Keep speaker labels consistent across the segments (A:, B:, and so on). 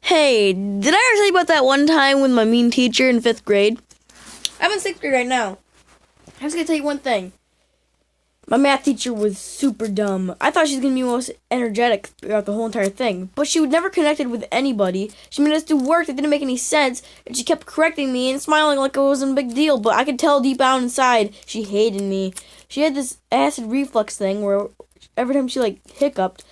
A: Hey, did I ever tell you about that one time with my mean teacher in 5th grade? I'm in 6th grade right now. I was going to tell you one thing. My math teacher was super dumb. I thought she was going to be most energetic throughout the whole entire thing, but she never connected with anybody. She made us do work that didn't make any sense, and she kept correcting me and smiling like it wasn't a big deal, but I could tell deep down inside she hated me. She had this acid reflux thing where every time she hiccuped,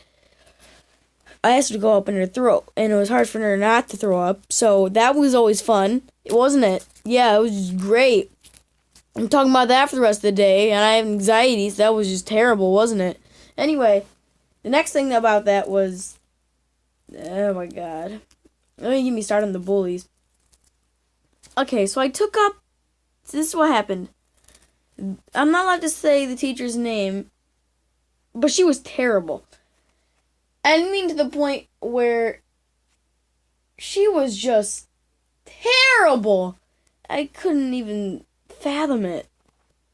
A: acid would go up in her throat, and it was hard for her not to throw up, so that was always fun, wasn't it? Yeah, it was just great. I'm talking about that for the rest of the day, and I have anxiety, so that was just terrible, wasn't it? Anyway, the next thing about that was, oh my god, let me get me started on the bullies. Okay, so this is what happened. I'm not allowed to say the teacher's name, but she was terrible. I mean to the point where she was just terrible. I couldn't even fathom it.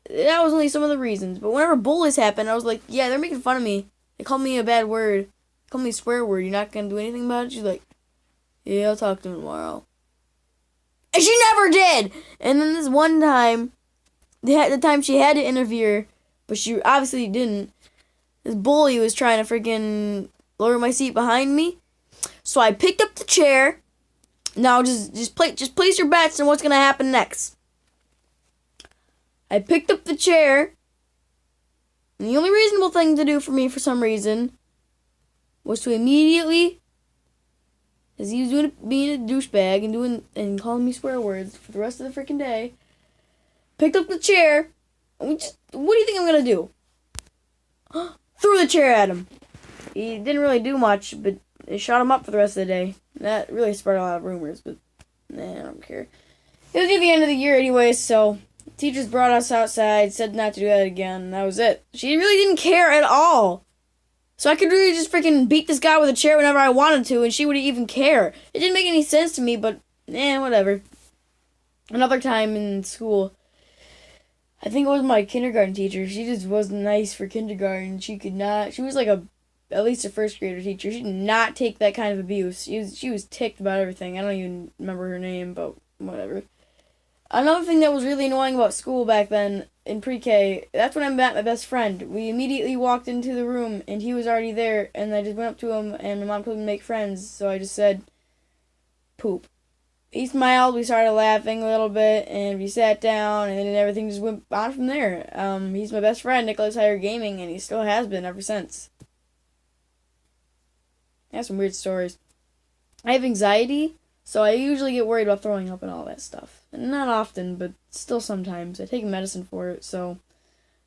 A: That was only some of the reasons. But whenever bullies happen, I was like, yeah, they're making fun of me. They called me a bad word. They called me a swear word. You're not going to do anything about it? She's like, yeah, I'll talk to him tomorrow. And she never did! And then this one time, the time she had to interfere, but she obviously didn't, this bully was trying to freaking lower my seat behind me. So I picked up the chair. Now just place your bets on what's going to happen next. I picked up the chair, and the only reasonable thing to do for me for some reason was to immediately, as he was being a douchebag and calling me swear words for the rest of the freaking day, picked up the chair, and what do you think I'm going to do? Threw the chair at him. He didn't really do much, but it shot him up for the rest of the day. That really spread a lot of rumors, but I don't care. It was near the end of the year anyway, so teachers brought us outside, said not to do that again, and that was it. She really didn't care at all. So I could really just freaking beat this guy with a chair whenever I wanted to, and she wouldn't even care. It didn't make any sense to me, but whatever. Another time in school, I think it was my kindergarten teacher. She just wasn't nice for kindergarten. She was like at least a first grader teacher. She did not take that kind of abuse. She was ticked about everything. I don't even remember her name, but whatever. Another thing that was really annoying about school back then, in pre-K, that's when I met my best friend. We immediately walked into the room, and he was already there, and I just went up to him, and my mom told me to make friends, so I just said, poop. He smiled, we started laughing a little bit, and we sat down, and then everything just went on from there. He's my best friend, Nicholas Higher Gaming, and he still has been ever since. I have some weird stories. I have anxiety, so I usually get worried about throwing up and all that stuff. And not often, but still sometimes. I take medicine for it, so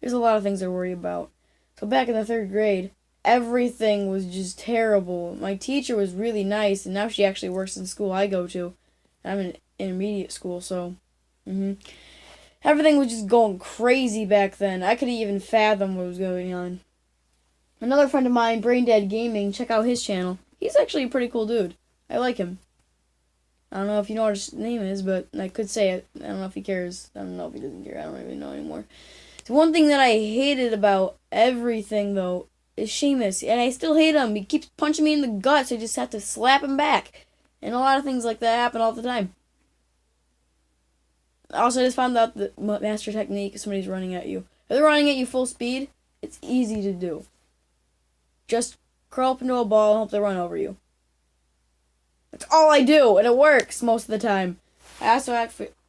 A: there's a lot of things I worry about. So back in the 3rd grade, everything was just terrible. My teacher was really nice, and now she actually works in the school I go to. I'm in intermediate school, so everything was just going crazy back then. I couldn't even fathom what was going on. Another friend of mine, Braindead Gaming, check out his channel. He's actually a pretty cool dude. I like him. I don't know if you know what his name is, but I could say it. I don't know if he cares. I don't know if he doesn't care. I don't really know anymore. The one thing that I hated about everything, though, is Seamus. And I still hate him. He keeps punching me in the guts. I just have to slap him back. And a lot of things like that happen all the time. Also, I just found out the master technique if somebody's running at you. If they're running at you full speed, it's easy to do. Just curl up into a ball and hope they run over you. That's all I do, and it works most of the time. I also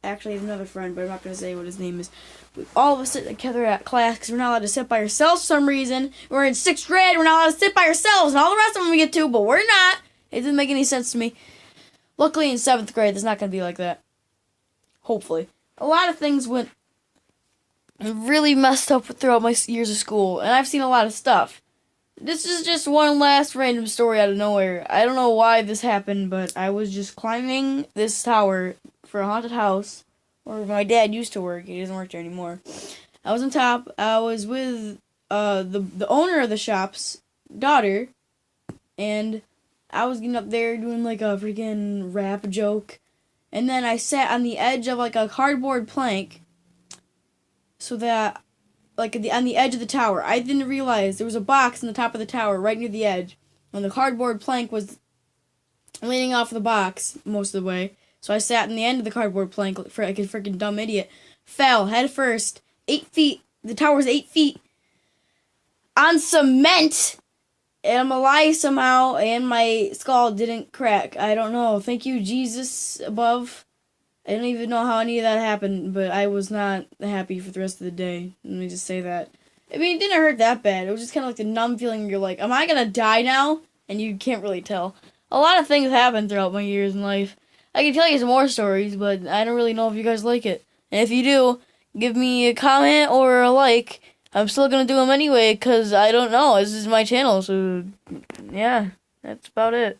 A: actually have another friend, but I'm not going to say what his name is. We all of us sit together at class because we're not allowed to sit by ourselves for some reason. We're in 6th grade, we're not allowed to sit by ourselves, and all the rest of them we get to, but we're not. It didn't make any sense to me. Luckily, in 7th grade, it's not going to be like that. Hopefully. A lot of things went really messed up throughout my years of school, and I've seen a lot of stuff. This is just one last random story out of nowhere. I don't know why this happened, but I was just climbing this tower for a haunted house where my dad used to work. He doesn't work there anymore. I was on top. I was with the owner of the shop's daughter, and I was getting up there doing like a freaking rap joke. And then I sat on the edge of like a cardboard plank so that on the edge of the tower. I didn't realize there was a box in the top of the tower right near the edge. And the cardboard plank was leaning off the box most of the way. So I sat in the end of the cardboard plank like a freaking dumb idiot. Fell head first, 8 feet. The tower's 8 feet on cement. And I'm alive somehow, and my skull didn't crack. I don't know. Thank you, Jesus above. I don't even know how any of that happened, but I was not happy for the rest of the day. Let me just say that. I mean, it didn't hurt that bad. It was just kind of like the numb feeling where you're like, am I going to die now? And you can't really tell. A lot of things happen throughout my years in life. I can tell you some more stories, but I don't really know if you guys like it. And if you do, give me a comment or a like. I'm still going to do them anyway, because I don't know. This is my channel, so yeah, that's about it.